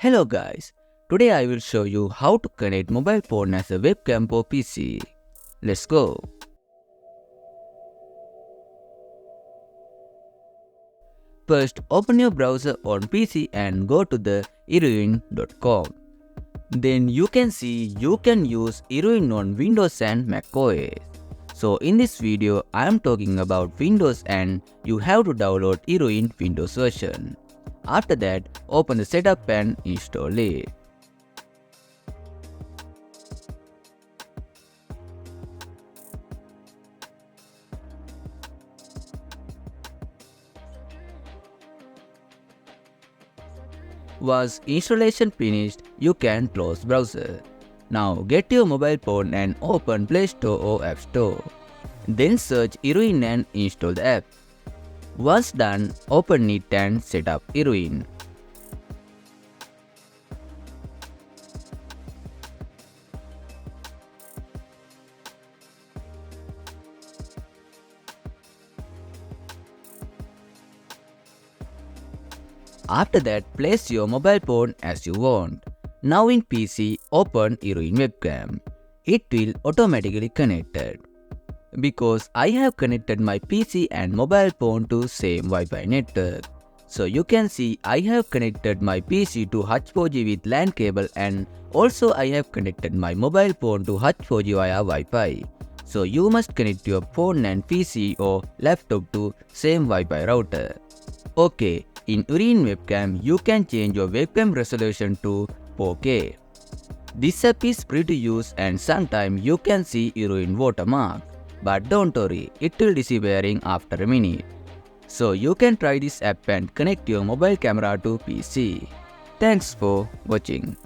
Hello guys, today I will show you how to connect mobile phone as a webcam for PC. Let's go. First, open your browser on PC and go to the heroine.com. Then you can see you can use Heroine on Windows and macOS. So in this video, I am talking about Windows and you have to download Heroine Windows version. After that, open the setup and install it. Once installation finished, you can close browser. Now get your mobile phone and open Play Store or App Store. Then search Heroine and install the app. Once done, open it and set up Heroine. After that, place your mobile phone as you want. Now in PC, open Heroine webcam. It will automatically connected. Because I have connected my PC and mobile phone to same Wi-Fi network. So you can see I have connected my PC to H4G with LAN cable and also I have connected my mobile phone to H4G via Wi-Fi. So you must connect your phone and PC or laptop to same Wi-Fi router. Okay, in Heroine webcam you can change your webcam resolution to 4K. This app is free to use and sometimes you can see Heroine watermark. But don't worry, it will disappearing after a minute. So you can try this app and connect your mobile camera to PC. Thanks for watching.